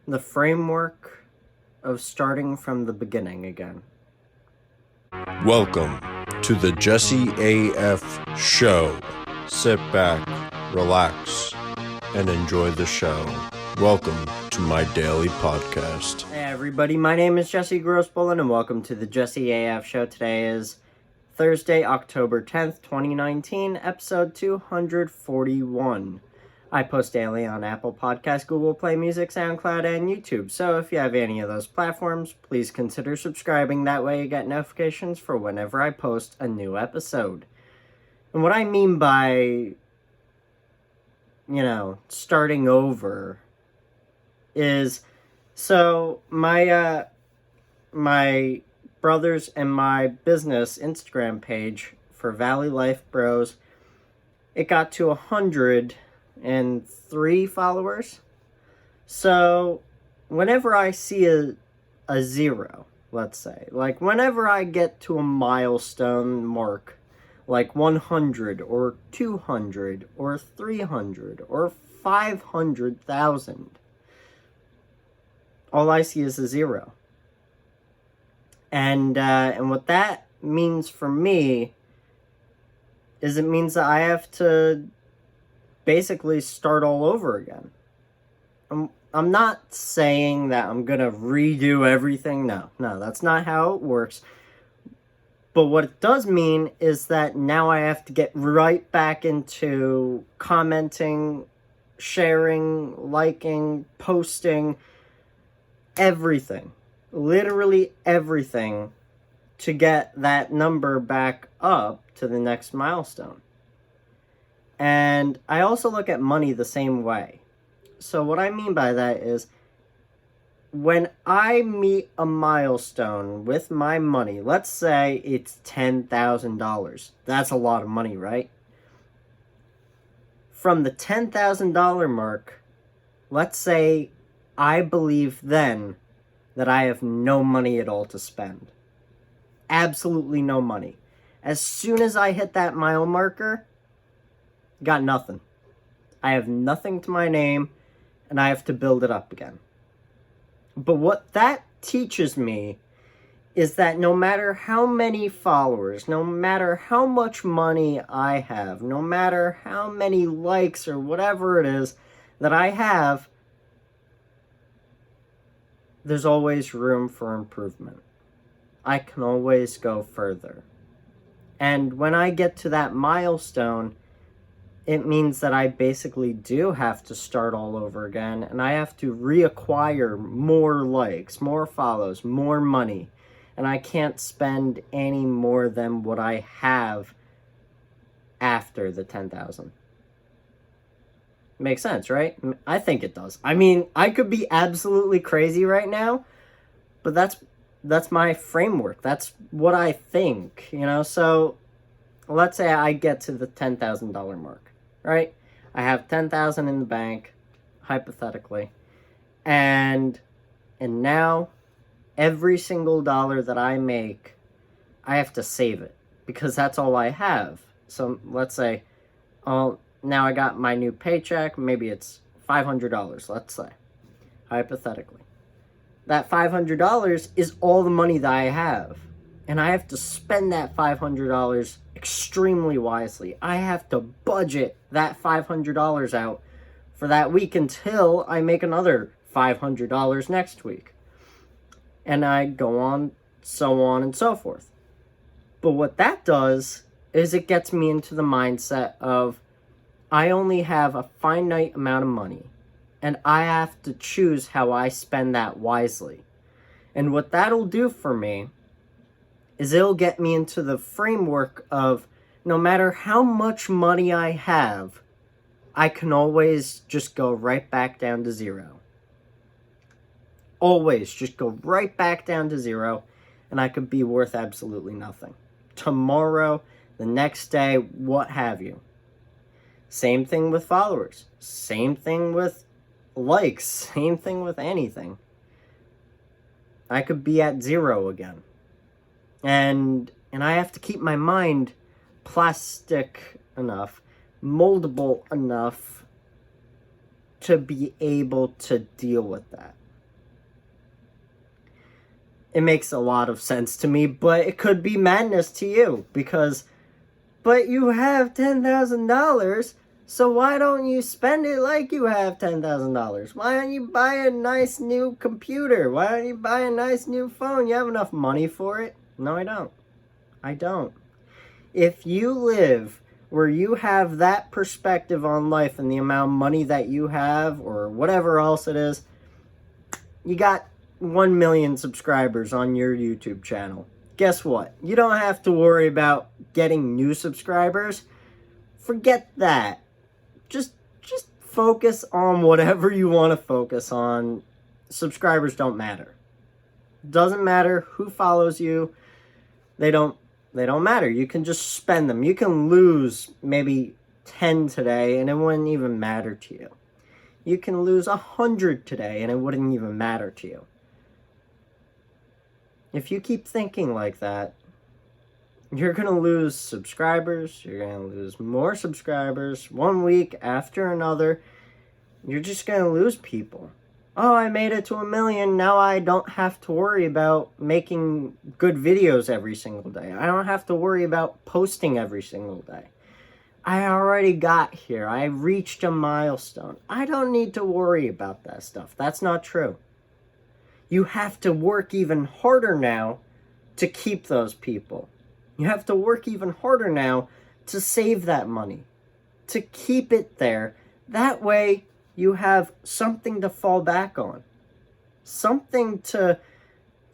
the framework of starting from the beginning again. Welcome to the JesseAF show. Sit back, relax, and enjoy the show. Welcome to my daily podcast. Hey everybody, my name is Jesse Grossbohlin and welcome to the JesseAF show. Today is Thursday, October 10th, 2019, episode 241. I post daily on Apple Podcasts, Google Play Music, SoundCloud, and YouTube. So if you have any of those platforms, please consider subscribing. That way you get notifications for whenever I post a new episode. And what I mean by, starting over is, so my brothers and my business Instagram page for Valley Life Bros, it got to 103 followers. So whenever I see a zero, let's say, like whenever I get to a milestone mark, like 100 or 200 or 300 or 500,000, all I see is a zero. And what that means for me is it means that I have to basically start all over again. I'm not saying that I'm gonna redo everything. No, that's not how it works. But what it does mean is that now I have to get right back into commenting, sharing, liking, posting, everything. Literally everything to get that number back up to the next milestone. And I also look at money the same way. So what I mean by that is, when I meet a milestone with my money, let's say it's $10,000. That's a lot of money, right? From the $10,000 mark, let's say I believe then that I have no money at all to spend. Absolutely no money. As soon as I hit that mile marker, got nothing. I have nothing to my name, and I have to build it up again. But what that teaches me is that no matter how many followers, no matter how much money I have, no matter how many likes or whatever it is that I have, there's always room for improvement. I can always go further. And when I get to that milestone, it means that I basically do have to start all over again, and I have to reacquire more likes, more follows, more money, and I can't spend any more than what I have after the 10,000. Makes sense, right? I think it does. I mean, I could be absolutely crazy right now, but that's my framework. That's what I think, So let's say I get to the $10,000 mark. Right? I have 10,000 in the bank, hypothetically. And now every single dollar that I make, I have to save it because that's all I have. So let's say, now I got my new paycheck, maybe it's $500, let's say, hypothetically. That $500 is all the money that I have. And I have to spend that $500 extremely wisely. I have to budget that $500 out for that week until I make another $500 next week. And I go on and so forth. But what that does is it gets me into the mindset of I only have a finite amount of money, and I have to choose how I spend that wisely. And what that'll do for me is it'll get me into the framework of no matter how much money I have, I can always just go right back down to zero. Always just go right back down to zero, and I could be worth absolutely nothing. Tomorrow, the next day, what have you. Same thing with followers. Same thing with likes. Same thing with anything. I could be at zero again. And I have to keep my mind plastic enough, moldable enough to be able to deal with that. it makes a lot of sense to me, but it could be madness to you because, but you have $10,000, so why don't you spend it like you have $10,000? Why don't you buy a nice new computer? Why don't you buy a nice new phone? You have enough money for it? No, I don't. I don't. If you live where you have that perspective on life and the amount of money that you have or whatever else it is, you got 1 million subscribers on your YouTube channel. Guess what? You don't have to worry about getting new subscribers. Forget that. Just focus on whatever you want to focus on. Subscribers don't matter. Doesn't matter who follows you. They don't matter. You can just spend them. You can lose maybe 10 today and it wouldn't even matter to you. You can lose 100 today and it wouldn't even matter to you. If you keep thinking like that, you're going to lose subscribers. You're going to lose more subscribers 1 week after another. You're just going to lose people. Oh, I made it to 1 million. Now I don't have to worry about making good videos every single day. I don't have to worry about posting every single day. I already got here. I reached a milestone. I don't need to worry about that stuff. That's not true. You have to work even harder now to keep those people. You have to work even harder now to save that money, to keep it there. That way you have something to fall back on, something to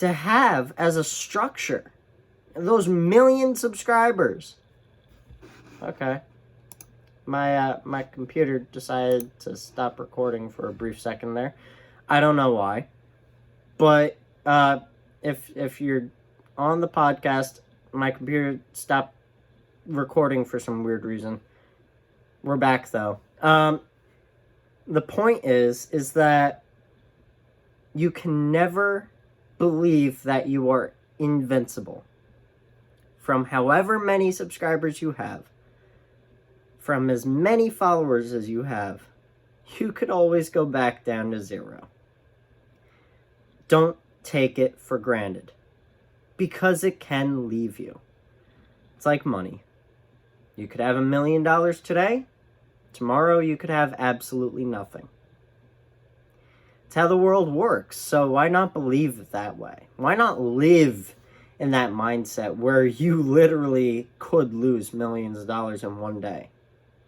have as a structure. Those 1 million subscribers. Okay. My computer decided to stop recording for a brief second there. I don't know why. But if you're on the podcast, my computer stopped recording for some weird reason. We're back though. The point is that you can never believe that you are invincible. From however many subscribers you have, from as many followers as you have, you could always go back down to 0. Don't take it for granted, because it can leave you. It's like money. You could have $1 million today. Tomorrow you could have absolutely nothing. It's how the world works, so why not believe it that way? Why not live in that mindset where you literally could lose millions of dollars in one day?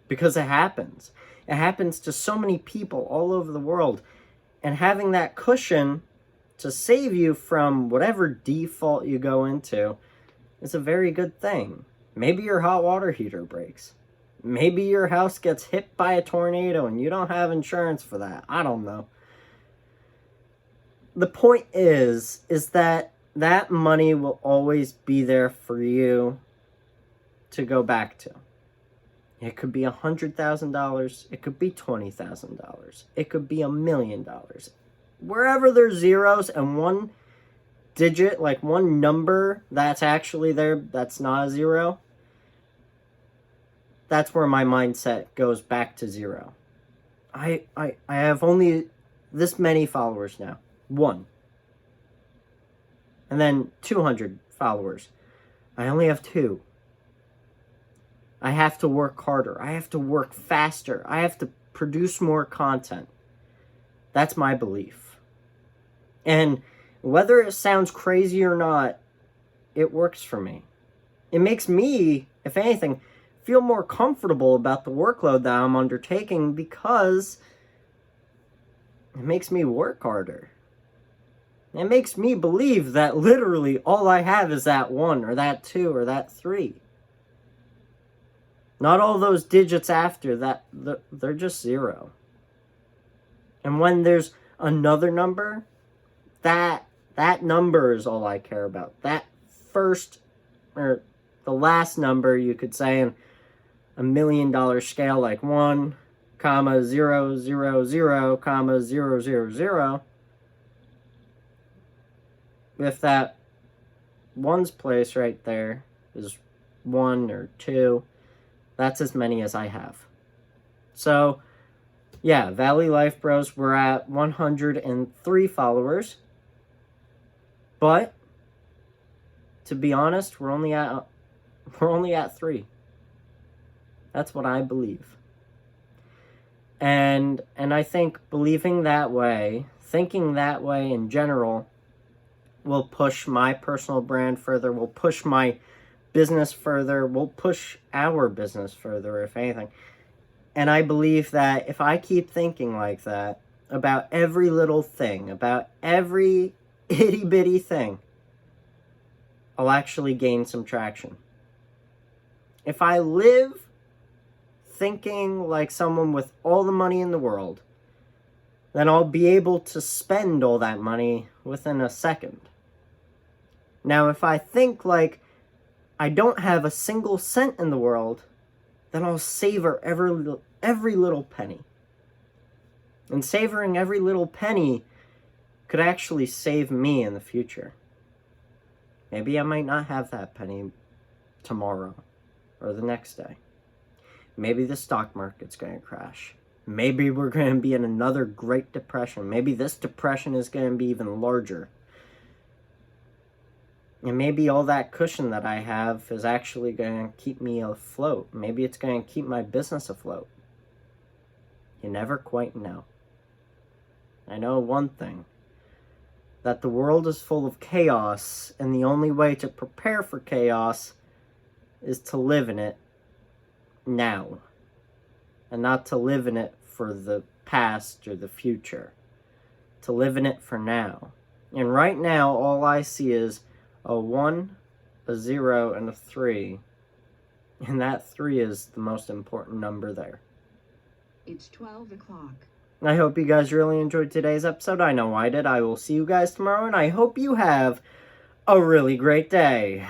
Because it happens. It happens to so many people all over the world. And having that cushion to save you from whatever default you go into is a very good thing. Maybe your hot water heater breaks. Maybe your house gets hit by a tornado and you don't have insurance for that. I don't know. The point is that money will always be there for you to go back to. It could be $100,000. It could be $20,000. It could be $1 million. Wherever there's zeros and one digit, like one number that's actually there, that's not a zero, that's where my mindset goes back to 0. I have only this many followers now. 1. And then 200 followers. I only have 2. I have to work harder. I have to work faster. I have to produce more content. That's my belief. And whether it sounds crazy or not, it works for me. It makes me, if anything, feel more comfortable about the workload that I'm undertaking because it makes me work harder. It makes me believe that literally all I have is that 1 or that 2 or that 3. Not all those digits after that, they're just 0. And when there's another number, that number is all I care about. That first, or the last number, you could say in $1 million scale, like 1, 0, 0, 0, 0, 0, 0. If that 1's place right there is 1 or 2, that's as many as I have. So, yeah, Valley Life Bros, we're at 103 followers. But to be honest, we're only at 3. That's what I believe. And I think believing that way, thinking that way in general, will push my personal brand further, will push my business further, will push our business further, if anything. And I believe that if I keep thinking like that about every little thing, about every itty-bitty thing, I'll actually gain some traction. If I live thinking like someone with all the money in the world, then I'll be able to spend all that money within a second. Now, if I think like I don't have a single cent in the world, then I'll savor every little penny. And savoring every little penny could actually save me in the future. Maybe I might not have that penny tomorrow or the next day. Maybe the stock market's going to crash. Maybe we're going to be in another Great Depression. Maybe this depression is going to be even larger. And maybe all that cushion that I have is actually going to keep me afloat. Maybe it's going to keep my business afloat. You never quite know. I know one thing. That the world is full of chaos, and the only way to prepare for chaos is to live in it now, and not to live in it for the past or the future, to live in it for now. And right now, all I see is a 1, a 0, and a 3, and that 3 is the most important number there. It's 12 o'clock. I hope you guys really enjoyed today's episode. I know I did. I will see you guys tomorrow, and I hope you have a really great day.